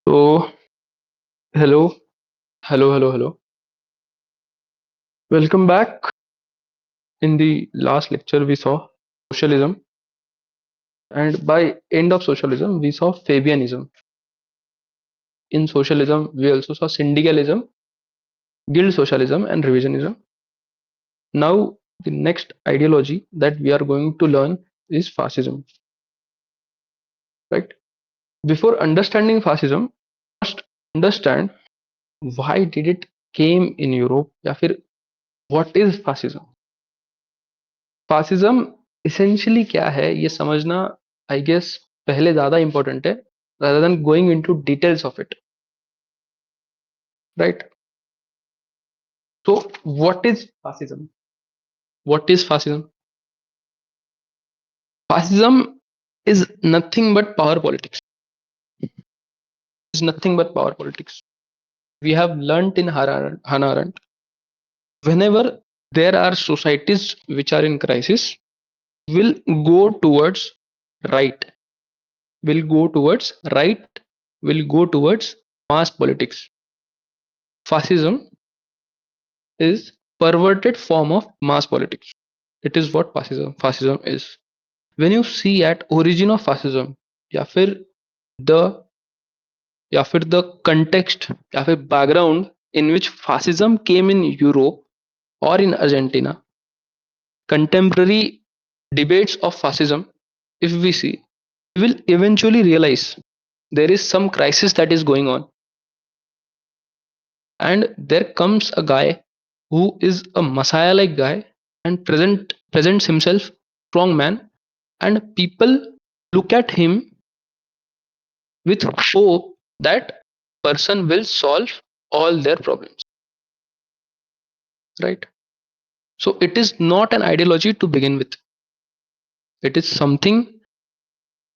So, hello, hello. Welcome back. In the last lecture, we saw socialism, and by end of socialism, we saw Fabianism. In socialism, we also saw syndicalism, guild socialism, and revisionism. Now, the next ideology that we are going to learn is fascism. Right? Before understanding fascism, first understand why did it came in Europe, या फिर what is fascism? Fascism essentially क्या है ये समझना I guess पहले ज्यादा important है rather than going into details of it, right? So what is fascism? What is fascism? Fascism is nothing but power politics. Is nothing but power politics. We have learnt in Hannah Arendt, whenever there are societies which are in crisis, will go towards right, will go towards right, will go towards mass politics. Fascism is perverted form of mass politics. It is what fascism is. When you see at origin of fascism, या फिर the या फिर the context या फिर background in which fascism came in Europe or in Argentina, contemporary debates of fascism, if we see, we will eventually realize there is some crisis that is going on, and there comes a guy who is a messiah like guy and presents himself strong man, and people look at him with hope that person will solve all their problems, right? So it is not an ideology to begin with. It is something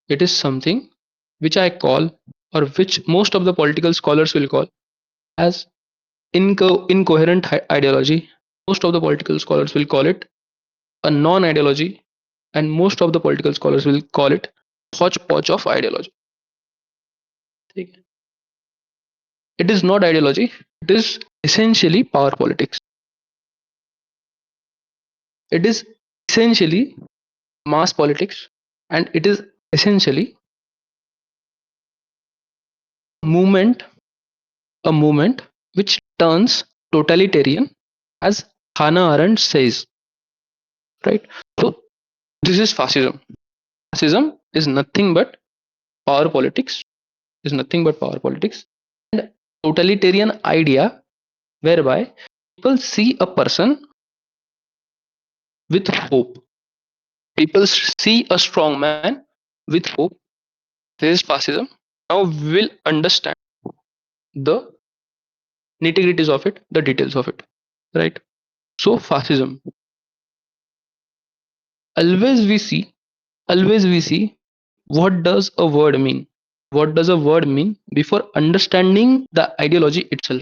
it is something which I call, or which most of the political scholars will call, as incoherent ideology. Most of the political scholars will call it a non-ideology, and most of the political scholars will call it hodgepodge of ideology. ठीक It is not ideology, it is essentially power politics. It is essentially mass politics, and it is essentially movement, a movement which turns totalitarian, as Hannah Arendt says, right? So this is fascism. Fascism is nothing but power politics, is nothing but power politics, and totalitarian idea whereby people see a person with hope. People see a strong man with hope. This is fascism. Now we will understand the nitty-gritties of it, the details of it, right? So fascism. Always we see, always we see what does a word mean? What does a word mean before understanding the ideology itself?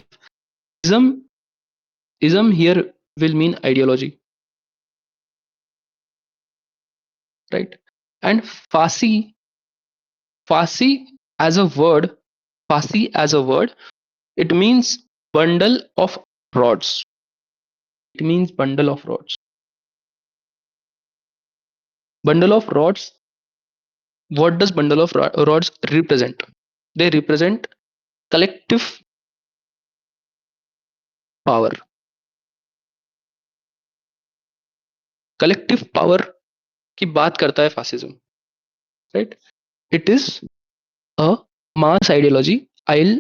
Ism, ism here will mean ideology, right? And Fasi, Fasi as a word, Fasi as a word, it means bundle of rods. It means bundle of rods. Bundle of rods. What does bundle of rods represent? They represent collective power. Collective power की बात करता है fascism, right? It is a mass ideology. I'll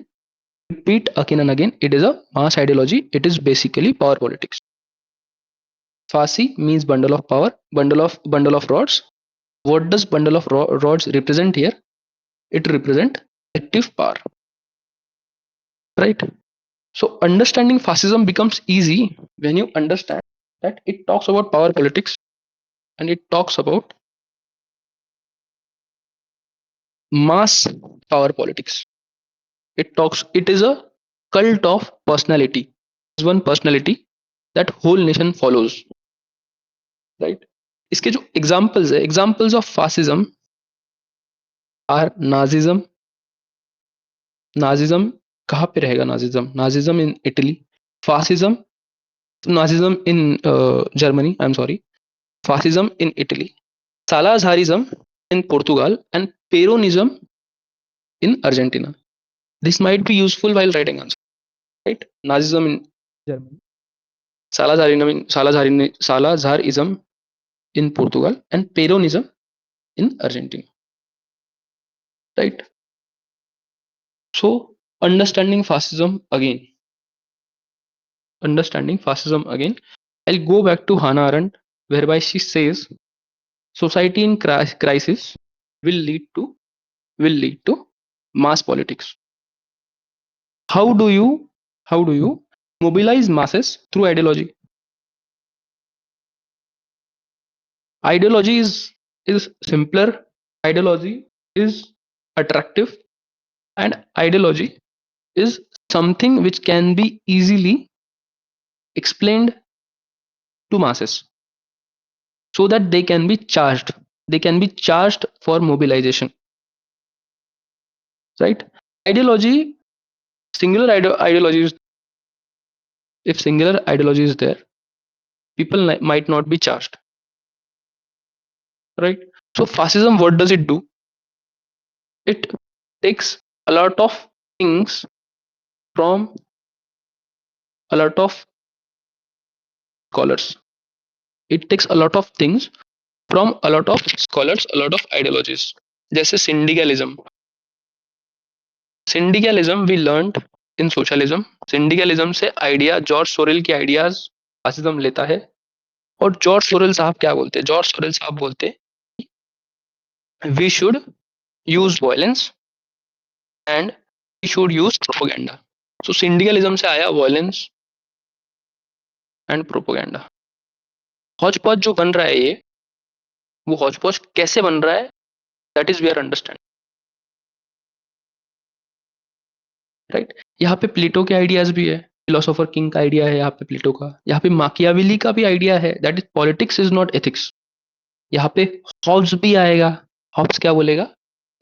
repeat again and again. It is a mass ideology. It is basically power politics. Fasi means bundle of power, bundle of rods. What does bundle of rods represent here? It represent collective power, right? So understanding fascism becomes easy when you understand that it talks about power politics, and it talks about mass power politics. It is a cult of personality. There's one personality that whole nation follows, right? इसके जो examples है, examples of fascism are Nazism, Nazism कहाँ पे रहेगा? Nazism in Italy, fascism Nazism in Germany, I am sorry, fascism in Italy, Salazarism in Portugal, and Peronism in Argentina. This might be useful while writing answer, right? Nazism in Germany, Salazarism in Portugal, and Peronism in Argentina, right? So, understanding fascism again. I'll go back to Hannah Arendt, whereby she says society in crisis will lead to mass politics. How do you mobilize masses through ideology? Ideology is simpler. Ideology is attractive, and ideology is something which can be easily explained to masses so that they can be charged for mobilization, right? Ideology, singular ideology is, if singular ideology is there, people might not be charged, right? So fascism, what does it do? It takes a lot of things from a lot of scholars. It takes a lot of things from a lot of scholars, a lot of ideologies. जैसे syndicalism. Syndicalism we learned in socialism. Syndicalism से idea George sorrel के ideas fascism लेता है। और George sorrel साहब क्या बोलते हैं? जॉर्ज सोरेल साहब बोलते हैं we should use violence and we should use propaganda. So syndicalism से आया violence and propaganda. Hotchpotch जो बन रहा है ये, वो हौच पौच कैसे बन रहा है, that is we are understand, right? यहाँ पे प्लेटो के आइडियाज भी है, फिलोसोफर किंग का आइडिया है यहाँ पे, प्लेटो का। यहाँ पे माकियावेली का भी आइडिया है, that is politics is not ethics. यहाँ पे हॉब्स भी आएगा। हॉब्स क्या बोलेगा?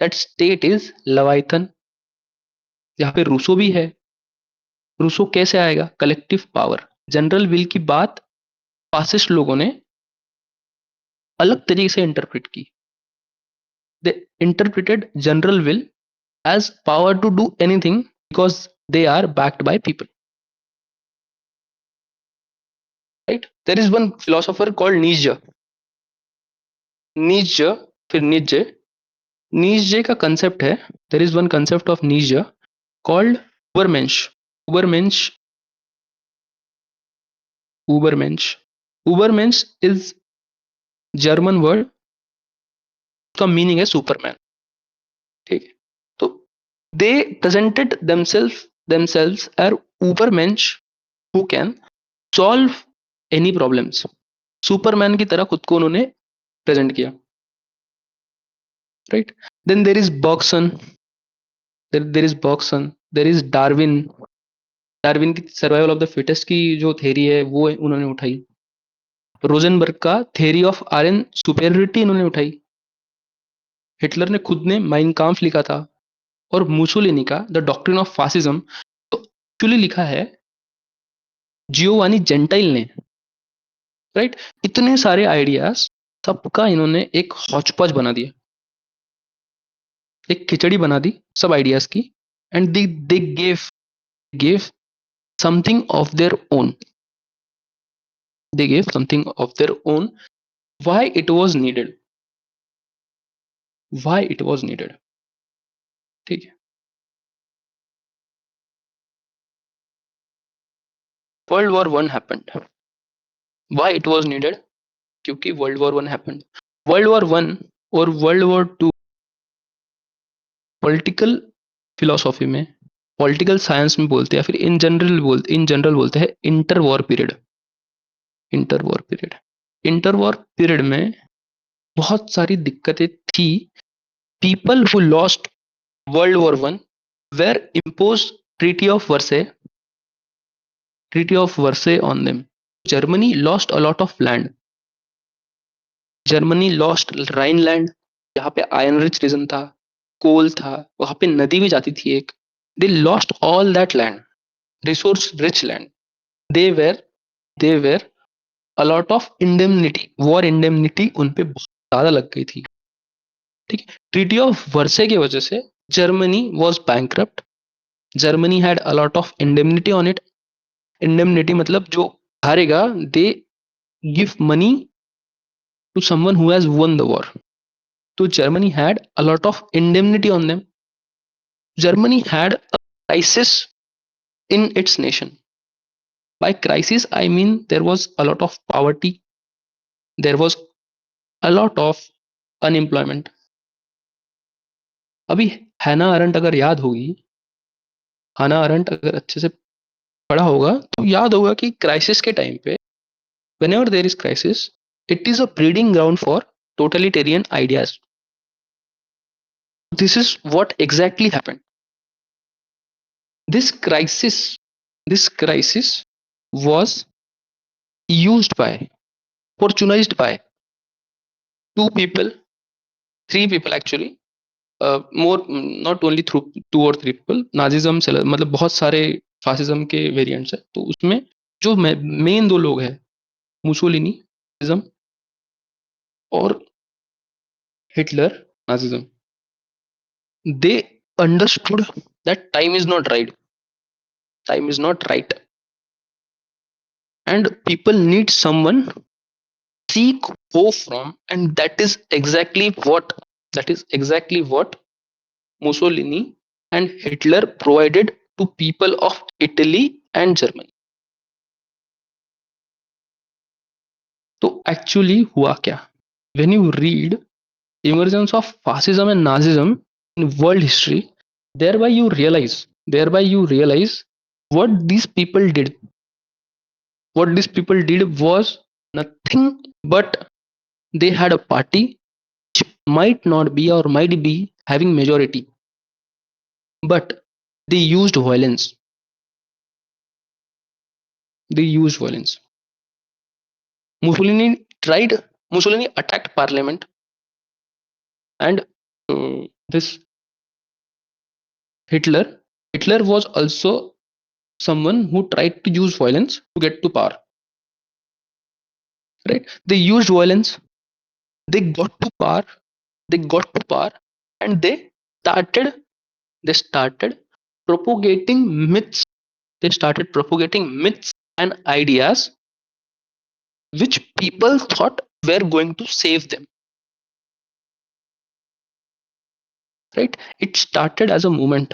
That state is Leviathan. यहाँ पे रूसो भी है। रूसो कैसे आएगा? कलेक्टिव पावर, जनरल विल की बात फासिस्ट लोगों ने अलग तरीके से इंटरप्रेट की। They interpreted general will as power to do anything because they are backed by people, right? There is one philosopher called Nietzsche, फिर नीचे का कंसेप्ट है। There is one concept of Nietzsche called Ubermensch. Ubermensch Ubermensch Ubermensch is German word, उसका meaning है superman, ठीक है? तो they presented themselves as Ubermensch who can solve any problems। Superman की तरह खुद को उन्होंने प्रेजेंट किया, right? Then there is Darwin की सर्वाइवल ऑफ द फिटेस्ट की जो थेरी है वो उन्होंने उठाई। रोजनबर्ग का थ्योरी ऑफ आयरन सुपेरियरिटी इन्होंने उठाई। हिटलर ने खुद ने माइन काम्फ लिखा था। और मुसोलिनी का द डॉक्ट्रिन ऑफ फासिज्म तो एक्चुअली लिखा है जियोवानी जेंटाइल ने, राइट? इतने सारे आइडियाज सबका इन्होंने एक हौच-पौच बना दिया, एक खिचड़ी बना दी सब आइडियाज की। And they give something of their own, they gave something of their own। why it was needed why it was needed, ठीक है? World war one happened. why it was needed? क्योंकि world war one happened. World war one और world war two political philosophy में, political science में बोलते हैं, या फिर इन जनरल बोलते हैं inter war period. Inter war period में बहुत सारी दिक्कतें थी। People who lost world war one were impose treaty of Versailles on them. Germany lost a lot of land. Germany lost Rhineland, यहाँ पे आयरन रिच रीजन था, कोल था, वहां पे नदी भी जाती थी एक, They lost all that land, resource rich land. They were they were a lot of indemnity, war indemnity उन पे बहुत ज्यादा लग गई थी। ठीक है, ट्रीटी ऑफ वर्से की वजह से Germany was bankrupt. Germany had a lot of indemnity on it. Indemnity मतलब जो हारेगा, they give money to someone who has won the war. So Germany had a lot of indemnity on them. Germany had a crisis in its nation. By crisis, I mean there was a lot of poverty, there was a lot of unemployment. अभी हैना aren't अगर याद होगी, हाना aren't अगर अच्छे से पढ़ा होगा तो याद होगा कि क्राइसिस के टाइम पे, whenever there is crisis, it is a breeding ground for totalitarian ideas. This is what exactly happened. This crisis, this crisis was used by, opportunized by two people, three people actually, more, not only through two or three people. Nazism से मतलब बहुत सारे fascism के variants है, तो उसमें जो main दो लोग हैं, मुसोलिनी नाजिज्म और Hitler Nazism, they understood that time is not right, and people need someone seek hope from, and that is exactly what Mussolini and Hitler provided to people of Italy and Germany. तो actually हुआ क्या? When you read emergence of fascism and Nazism in world history, thereby you realize what these people did. What these people did was nothing but they had a party which might not be or might be having majority, but they used violence. They used violence. Mussolini attacked parliament, and this Hitler. Hitler was also someone who tried to use violence to get to power. Right? They used violence. They got to power. They got to power, and started. They started propagating myths. They started propagating myths and ideas which people thought were going to save them. Right? It started as a movement.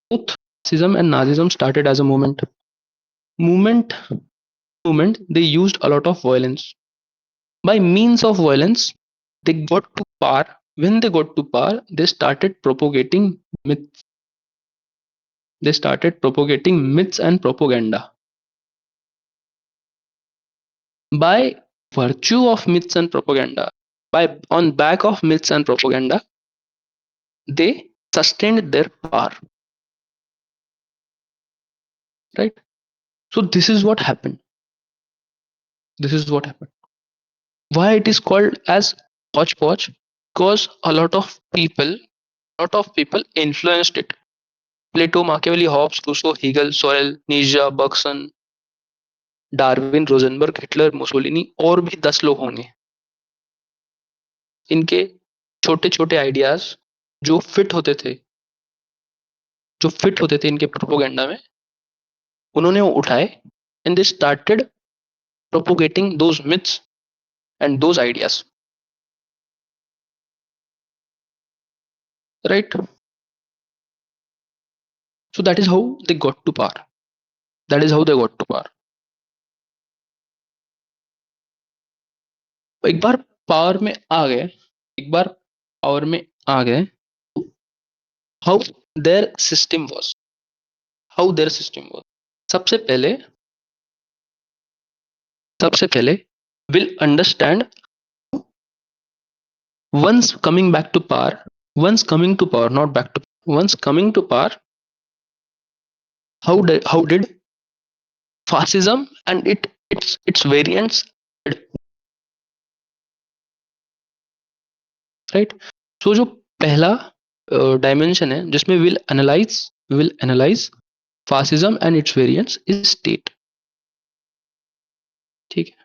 Both Nazism and Nazism started as a movement. Movement, movement. They used a lot of violence. By means of violence, they got to power. When they got to power, they started propagating myths. They started propagating myths and propaganda. By virtue of myths and propaganda, by on back of myths and propaganda, they sustained their power. Right? So this is what happened. This is what happened. Why it is called as hodgepodge? Because a lot of people influenced it. Plato, Machiavelli, Hobbes, Rousseau, Hegel, Sorel, Nietzsche, Bergson, Darwin, Rosenberg, Hitler, Mussolini और भी 10 लोग होंगे। इनके छोटे छोटे ideas जो fit होते थे, इनके प्रोपोगेंडा में, उन्होंने वो उठाए, and they started propagating those myths and those ideas. Right? So that is how they got to power. That is how they got to power. एक बार पावर में आ गए, हाउ देयर सिस्टम वाज। सबसे पहले will understand once coming back to power, not back to, once coming to power, how did fascism and its variants did, right? So जो पहला dimension है जिसमें will analyse fascism and it's variants is state. ठीक है.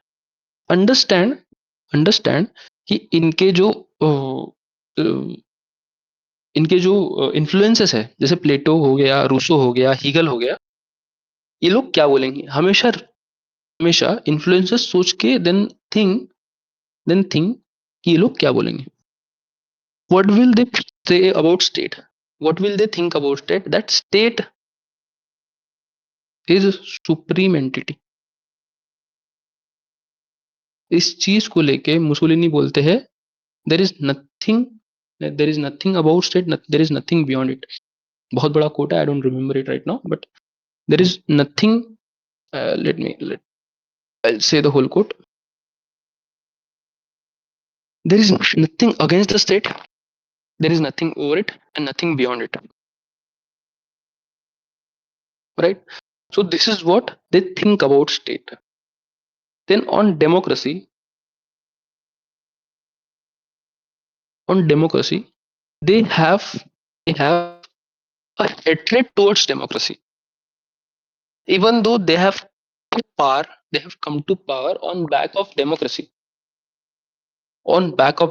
Understand understand कि इनके जो influences है, जैसे प्लेटो हो गया, रूसो हो गया, हीगल हो गया, ये लोग क्या बोलेंगे. हमेशा हमेशा इन्फ्लुएंसेस सोच के देन थिंक कि ये लोग क्या बोलेंगे. What will they say about state? What will they think about state? That state is supreme entity. इस चीज को लेके मुसोलिनी बोलते हैं there is nothing there is nothing about state, there is nothing beyond it. बहुत बड़ा quote है, I don't remember it right now, but there is nothing. Let I'll say the whole quote. There is nothing against the state, there is nothing over it, and nothing beyond it. Right? So this is what they think about state. Then on democracy, they have a hatred towards democracy, even though they have come to power on back of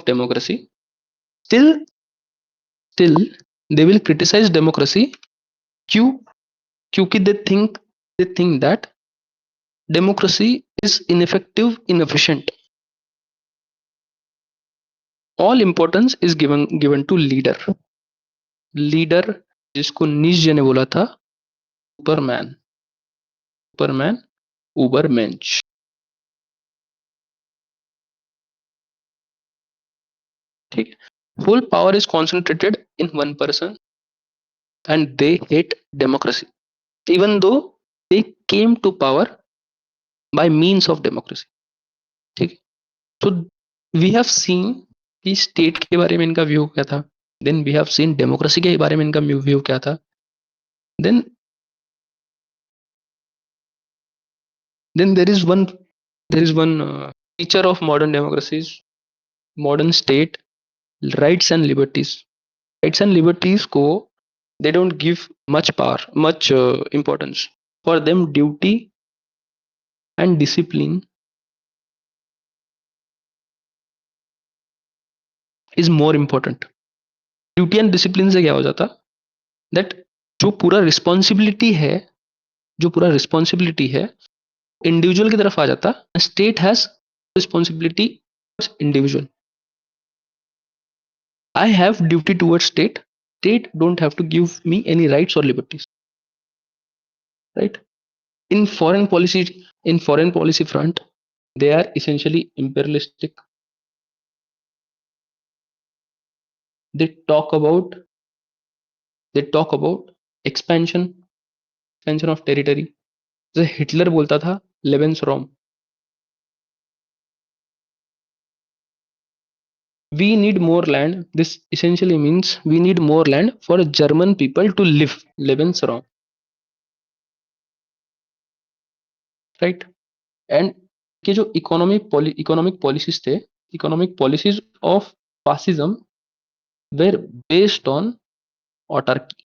democracy. Still still they will criticize democracy. क्यों? क्योंकि they think that democracy is ineffective, inefficient. All importance is given to leader, जिसको नीचे ने बोला था Superman उबरमेंच. ठीक है. Whole power is concentrated in one person and they hate democracy, even though they came to power by means of democracy. ठीक है. So we have seen कि स्टेट के बारे में इनका व्यू क्या था, then we have seen democracy के बारे में इनका व्यू क्या था, then then there is one feature of modern democracies, modern state, rights and liberties. Rights and liberties को they don't give much importance. For them, duty and discipline is more important. Duty and discipline से क्या हो जाता that जो पूरा responsibility है जो पूरा रिस्पॉन्सिबिलिटी है इंडिविजुअल की तरफ आ जाता. State has responsibility individual. I have duty towards state don't have to give me any rights or liberties. Right? In foreign policy front, they are essentially imperialistic. they talk about they talk about expansion of territory. जैसे Hitler बोलता था लेवेंस रोम. We need more land. This essentially means we need more land for German people to live. Lebensraum. Right? And के जो economic policies थे, economic policies of fascism were based on autarky.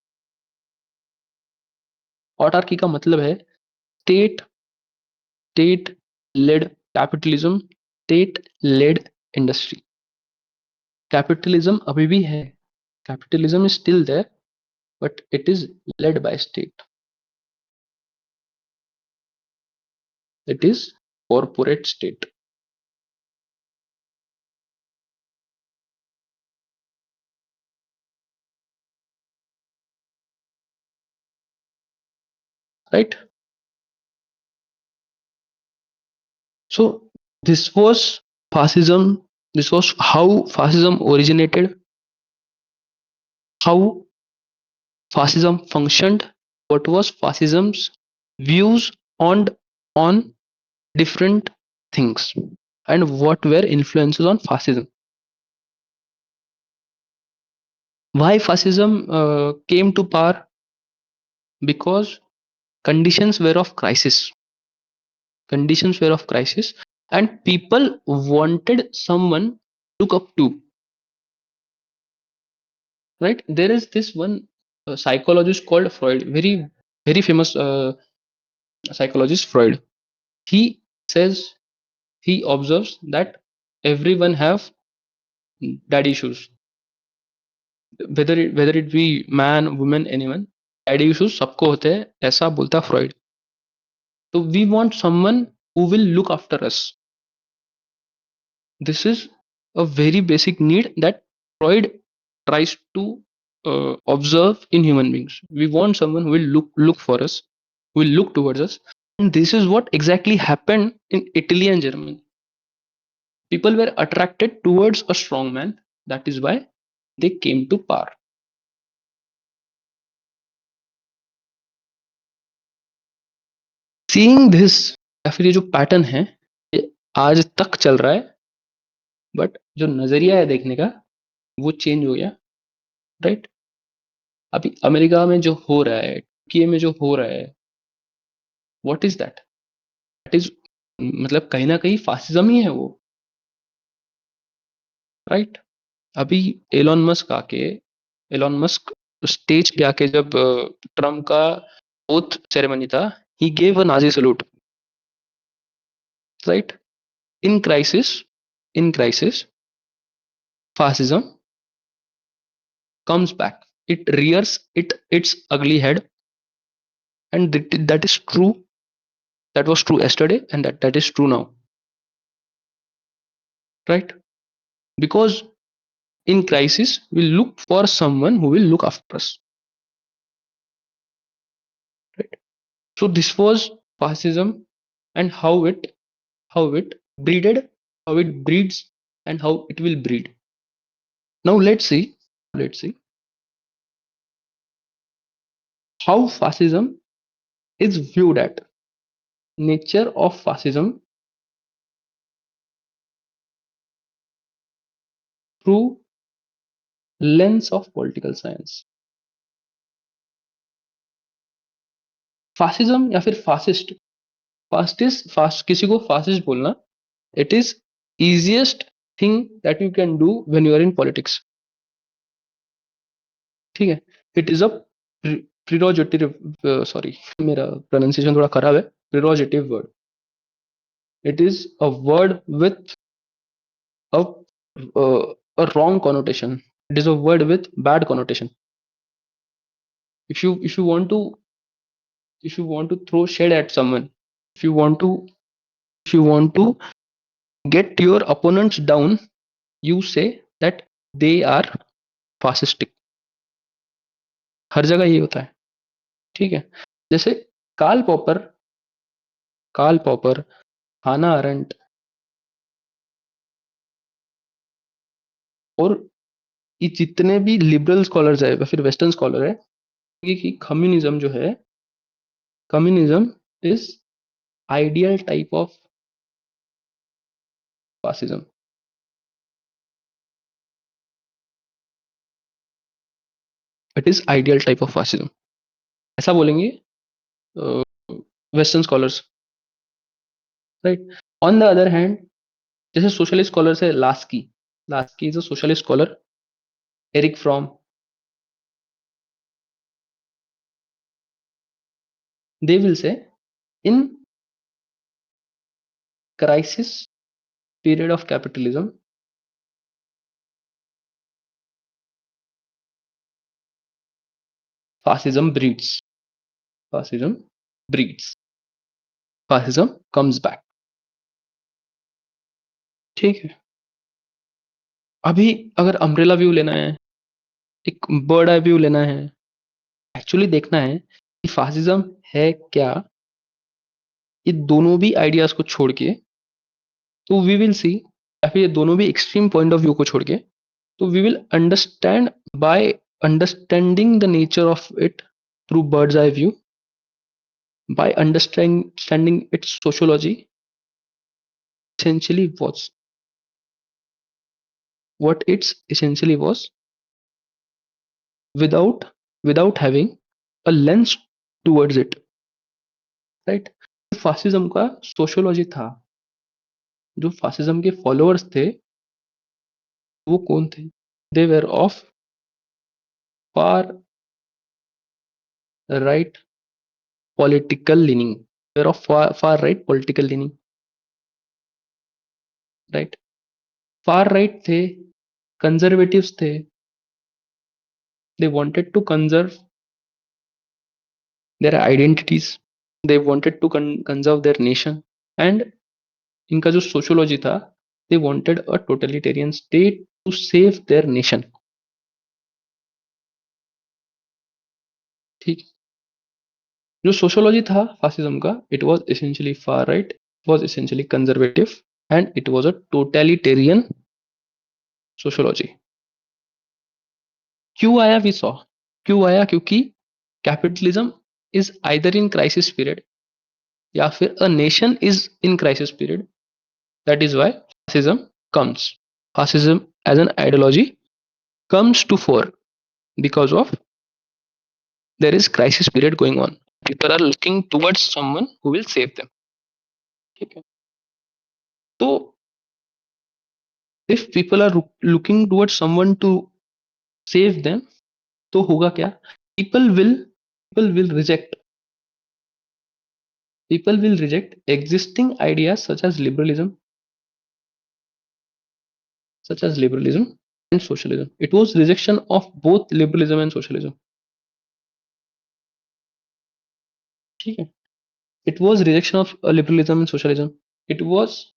Autarky का मतलब है state state led capitalism, state led industry. Capitalism अभी भी है, capitalism is still there, but it is led by state. It is corporate state. Right? So this was fascism. This was how fascism originated, how fascism functioned, what was fascism's views on different things, and what were influences on fascism. Why fascism came to power? Because conditions were of crisis. Conditions were of crisis, and people wanted someone to look up to. right? There is this one psychologist called Freud, very famous psychologist Freud. He says, he observes that everyone have daddy issues, whether it be man, woman, anyone. Daddy issues सबको होते हैं, ऐसा बोलता Freud. So we want someone who will look after us. This is a very basic need that Freud tries to observe in human beings. We want someone who will look for us, who will look towards us, and this is what exactly happened in Italy and Germany. People were attracted towards a strong man. That is why they came to power. Seeing this, या फिर ये जो pattern है, ये आज तक चल रहा है. बट जो नजरिया है देखने का, वो चेंज हो गया, राइट? अभी अमेरिका में जो हो रहा है, तुर्की में जो हो रहा है, what is that? That is, मतलब कहीं ना कहीं फासिज्म ही है वो, राइट? अभी एलॉन मस्क आके, एलॉन मस्क स्टेज पे आके जब ट्रम्प का ओथ सेरेमनी था, he gave a Nazi salute, right? In crisis, in crisis, fascism comes back. It rears its ugly head, and that is true. That was true yesterday, and that is true now, right? Because in crisis, we look for someone who will look after us, right? So this was fascism, and how it breeded, how it breeds, and how it will breed. Now let's see how fascism is viewed at. Nature of fascism through lens of political science. Fascism या फिर fascist, fast किसी को fascist बोलना, it is easiest thing that you can do when you are in politics. ठीक है? It is a prerogative, sorry मेरा pronunciation थोड़ा खराब है, prerogative word. It is a word with a wrong connotation. It is a word with bad connotation. If you want to, if you want to throw shade at someone, if you want to, if you want to get your opponents down, you say that they are fascistic. हर जगह ये होता है, ठीक है? जैसे Karl popper, Karl popper, हाना aren't, और ये जितने भी लिबरल स्कॉलर्स है या फिर वेस्टर्न स्कॉलर है, कि कम्युनिज्म जो है, communism is ideal type of fascism. It is ideal type of fascism, ऐसा बोलेंगे western scholars, right? On the other hand, जैसे सोशलिस्ट स्कॉलर्स है, Laski, Laski is a socialist scholar. Erich Fromm, they will say, in crisis period of capitalism, fascism breeds, fascism breeds, fascism comes back. ठीक है? अभी अगर umbrella view लेना है, एक bird eye view लेना है, एक्चुअली देखना है कि फासिज्म है क्या, ये दोनों भी आइडियाज को छोड़ के, तो वी विल सी, या फिर ये दोनों भी एक्सट्रीम पॉइंट ऑफ व्यू को छोड़ के, तो we will understand by understanding the nature of it through bird's eye view, by understanding its sociology, essentially was what its essentially was, without without having a lens towards it, right? Fascism का sociology था, जो fascism के followers थे, वो कौन थे? They were of far right political leaning. They were of far right political leaning, right? Far right थे, conservatives थे. They wanted to conserve their identities. They wanted to conserve their nation. And इनका जो sociology था, they wanted a totalitarian state to save their nation. ठीक. जो sociology था fascism का, it was essentially far right, it was essentially conservative, and it was a totalitarian sociology. क्यों आया we saw? क्यों आया? क्योंकि capitalism is either in crisis period या फिर a nation is in crisis period. That is why fascism comes. Fascism as an ideology comes to fore because of there is crisis period going on. People are looking towards someone who will save them. ठीक है. तो if people are looking towards someone to save them, तो होगा क्या? people will people will reject people will reject existing ideas such as liberalism and socialism. It was rejection of both liberalism and socialism. ठीक है. It was rejection of liberalism and socialism. It was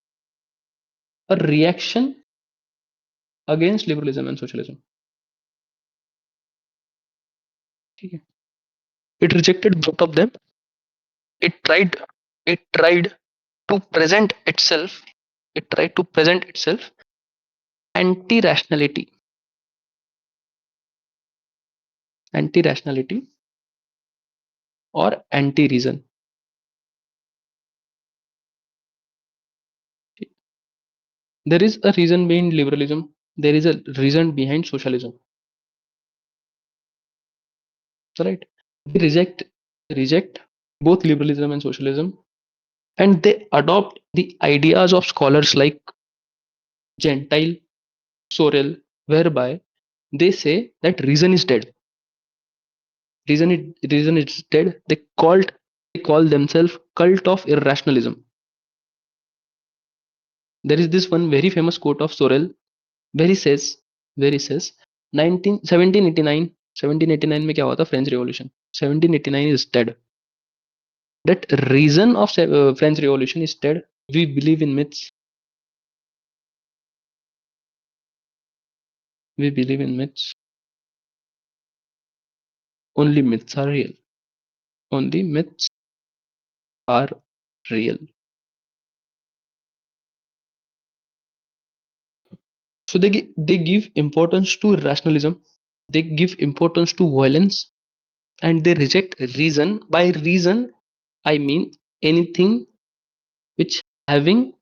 a reaction against liberalism and socialism. ठीक है. It rejected both of them. It tried. It tried to present itself. It tried to present itself anti-rationality, anti-rationality or anti-reason. There is a reason behind liberalism. There is a reason behind socialism. Right? They reject both liberalism and socialism, and they adopt the ideas of scholars like Gentile, Sorel, whereby they say that reason is dead. Reason is dead. They call themselves cult of irrationalism. There is this one very famous quote of Sorel where he says 19 1789 1789 में क्या हुआ था? French revolution. 1789 is dead. That reason of French Revolution is dead. We believe in myths. We believe in myths. Only myths are real. Only myths are real. So they give importance to rationalism. They give importance to violence, and they reject reason. By reason, I mean anything which having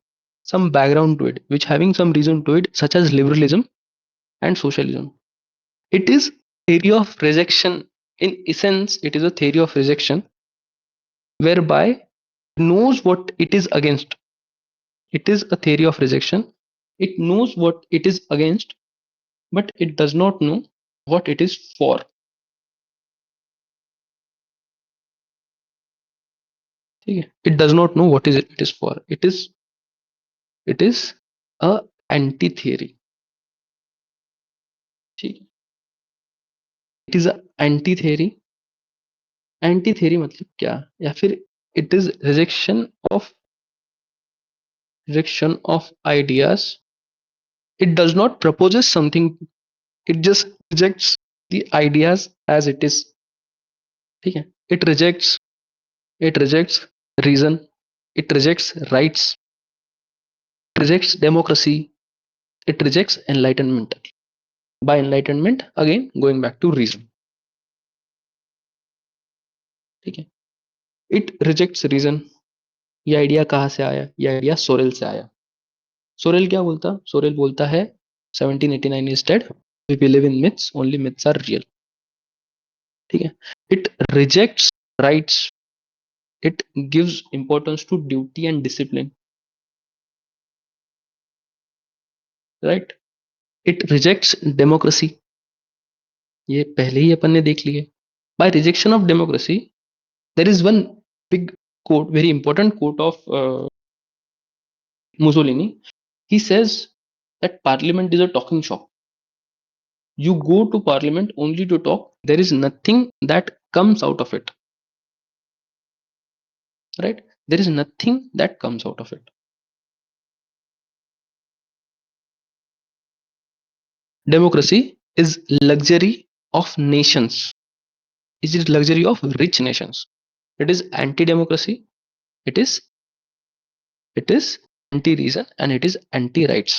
some background to it, which having some reason to it, such as liberalism and socialism. It is theory of rejection. In essence, it is a theory of rejection whereby knows what it is against. It is a theory of rejection. It knows what it is against, but it does not know what it is for. ठीक है. It does not know what is it is for. It is a anti theory. ठीक है. It is a anti theory. Anti theory मतलब क्या? या फिर it is rejection of ideas. It does not proposes something. It just rejects the ideas as it is. ठीक है. It rejects reason. It rejects rights. It rejects democracy. It rejects enlightenment. By enlightenment, again going back to reason. ठीक है. It rejects reason. ये idea कहाँ से आया? ये idea sorrel से आया. सोरेल क्या बोलता? सोरेल बोलता है 1789 is dead. We believe in myths. Only myths are real. ठीक है. It rejects rights. It gives importance to duty and discipline. Right? It rejects democracy. ये पहले ही अपन ने देख लिए। By rejection of democracy there is one big quote, very important quote of Mussolini. He says that parliament is a talking shop. You go to parliament only to talk. There is nothing that comes out of it, right? There is nothing that comes out of it. Democracy is luxury of nations. It is luxury of rich nations. It is anti-democracy. It is it is anti-reason and it is anti-rights.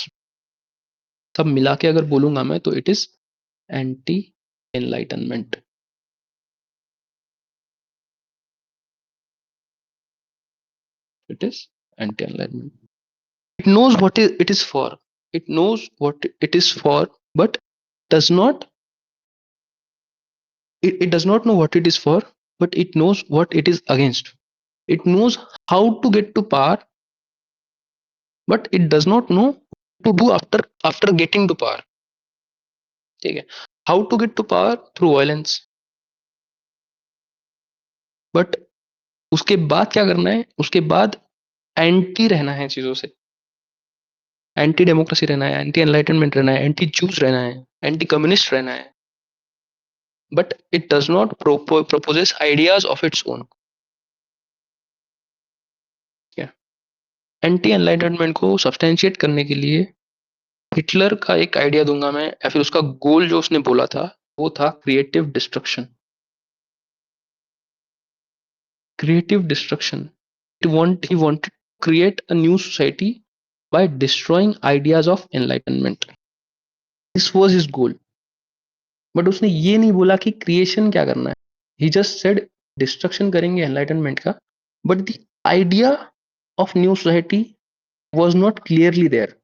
सब मिला के अगर बोलूंगा मैं तो it is anti-enlightenment. It is anti-enlightenment. It knows what it is for. It knows what it is for, but does not it does not know what it is for, but it knows what it is against. It knows how to get to power, but it does not know to do after getting to power. ठीक है, how to get to power through violence, but उसके बाद क्या करना है, उसके बाद anti रहना है चीजों से, एंटी डेमोक्रेसी रहना है, एंटी एनलाइटनमेंट रहना है, एंटी जूस रहना है, एंटी कम्युनिस्ट रहना है, but it does not proposes ideas of its own. Anti enlightenment को सब्सटेंशिएट करने के लिए हिटलर का एक आइडिया दूंगा मैं, या फिर उसका गोल जो उसने बोला था वो था creative destruction. Creative destruction. He wanted to create a new society by destroying ideas of enlightenment. This was his goal. But उसने ये नहीं बोला कि क्रिएशन क्या करना है. ही जस्ट सेड डिस्ट्रक्शन करेंगे एनलाइटनमेंट का, but the idea of new society was not clearly there.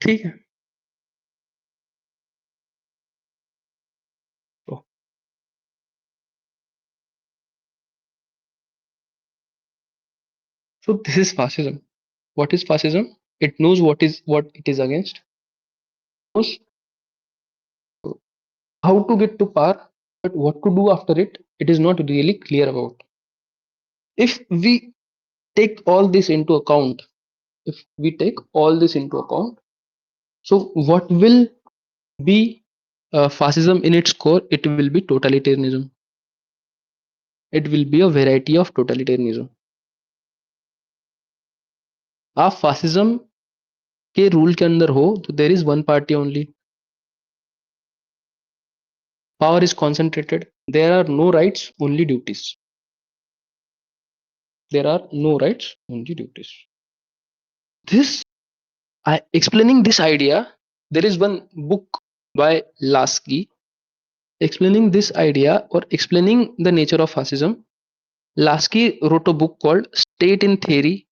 ठीक है. So this is fascism. What is fascism? It knows what it is against, knows how to get to power, but what to do after it is not really clear about. If we take all this into account, if we take all this into account, so what will be fascism in its core? It will be totalitarianism. It will be a variety of totalitarianism. आप fascism के rule के अंदर हो तो देर is one party only. Power is concentrated. There are no rights, only duties. There are no rights, only duties. This, explaining this idea, there is one book by Lasky explaining this idea or explaining the nature of fascism. Lasky wrote a book called State in Theory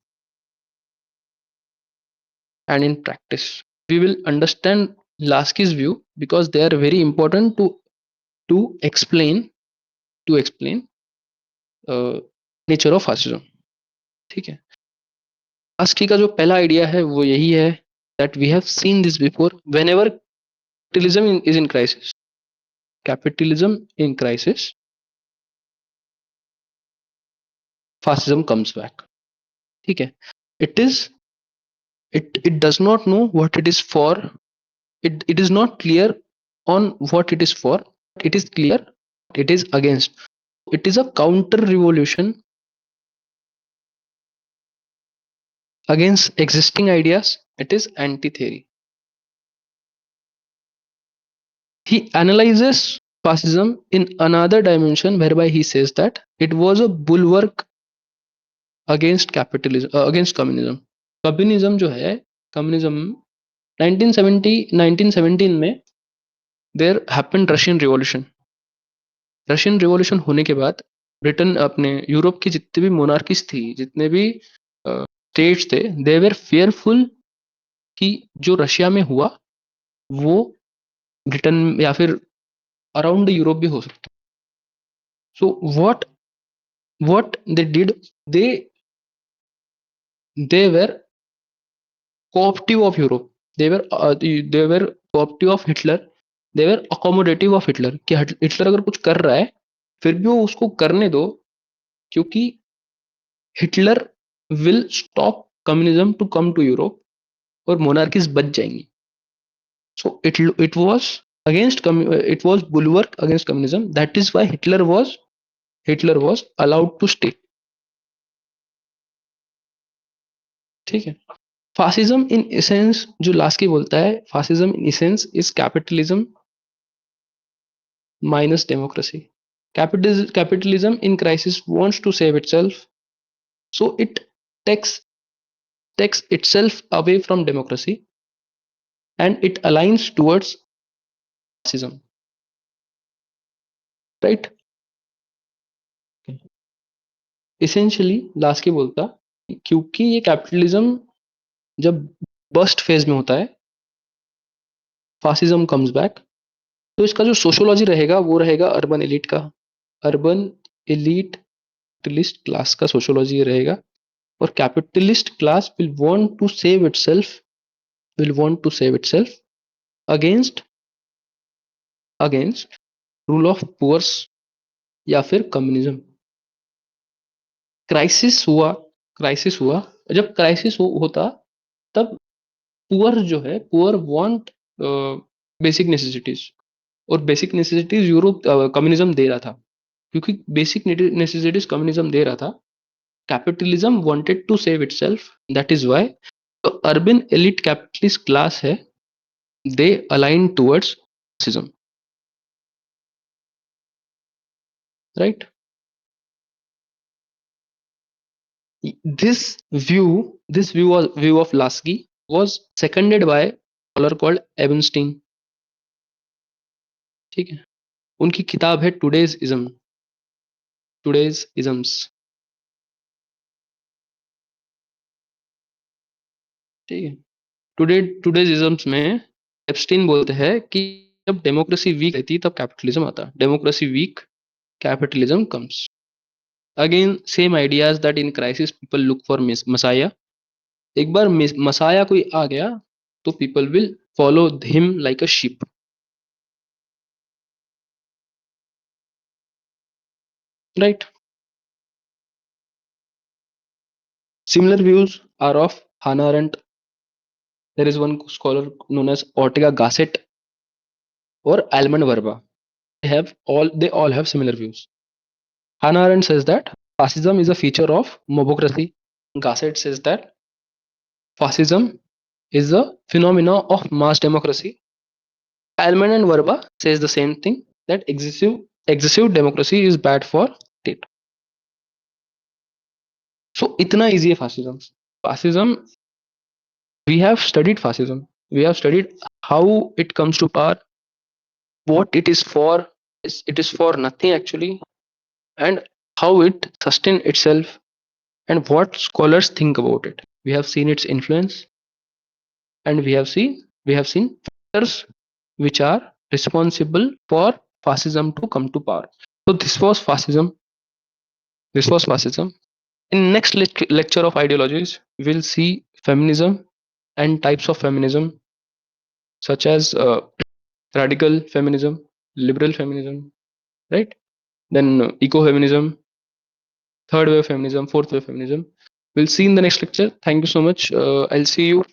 and in Practice. We will understand Lasky's view because they are very important to explain to explain nature of fascism. ठीक है. ASCII का जो पहला idea है वो यही है that we have seen this before. Whenever is in crisis, capitalism in crisis, fascism comes back. ठीक है. It is it does not know what it is for. It is not clear on what it is for. It is clear it is against. It is a counter revolution against existing ideas. It is anti theory. He analyzes fascism in another dimension whereby he says that it was a bulwark against capitalism, against communism. Communism जो है, communism 1970 1917 में there happened Russian revolution. Russian revolution होने के बाद Britain, अपने Europe की जितनी भी मोनार्कीज थी, जितने भी स्टेट्स थे, दे वर फेयरफुल कि जो रशिया में हुआ वो ब्रिटेन या फिर अराउंड यूरोप भी हो सकता. सो what they did, they were captive of Europe. they were cooperative of Hitler, they were accommodative of Hitler कि हिटलर अगर कुछ कर रहा है फिर भी वो उसको करने दो, क्योंकि Hitler will stop communism to come to Europe और मोनार्कीज बच जाएंगी. So it was it was bulwark against communism. That is why Hitler was allowed to stay. ठीक है. फासिज्म इन एसेंस जो लास्की बोलता है, fascism in essence is capitalism minus democracy. Capitalism in crisis wants to save itself, so it takes takes itself away from democracy and it aligns towards fascism. Right? Essentially, Laski बोलता क्योंकि ये capitalism जब bast phase में होता है, fascism comes back, तो इसका जो सोशोलॉजी रहेगा वो रहेगा अर्बन एलिट का. अर्बन एलिट कैपिटलिस्ट क्लास का सोशोलॉजी रहेगा, और capitalist class will want to save itself against against rule of poors या फिर कम्युनिज्म. क्राइसिस हुआ. जब होता तब पुअर जो है, पुअर वांट बेसिक नेसेसिटीज, और बेसिक नेसेसिटीज यूरोप कम्युनिज्म दे रहा था. क्योंकि बेसिक नेसेसिटीज कम्युनिज्म दे रहा था, capitalism wanted to save itself. That is why urban elite capitalist class है, they align towards fascism, right? This view of Lasky was seconded by a scholar called Ebenstein. ठीक है. उनकी किताब है today's isms. ठीक है. टुडेज इजम्स में Epstein बोलते हैं कि जब डेमोक्रेसी वीक रहती तब कैपिटलिज्म आता. Democracy weak, capitalism comes. Again same ideas that in crisis people look for messiah. एक बार मसाया कोई आ गया तो people will follow him like a sheep. Right. Similar views are of Hannah Arendt. There is one scholar known as Ortega Gasset or Almond Verba. They all have similar views. Hannah Arendt says that fascism is a feature of mobocracy. Gasset says that fascism is a phenomena of mass democracy. Almond and Verba says the same thing, that excessive democracy is bad for state. So इतना easy है fascism. Fascism, we have studied fascism. We have studied how it comes to power, what it is for. It is for nothing actually, and how it sustains itself, and what scholars think about it. We have seen its influence, and we have seen factors which are responsible for fascism to come to power. So this was fascism. In next lecture of ideologies, we'll see feminism and types of feminism, such as radical feminism, liberal feminism, right? Then ecofeminism, third wave feminism, fourth wave feminism. We'll see in the next lecture. Thank you so much. I'll see you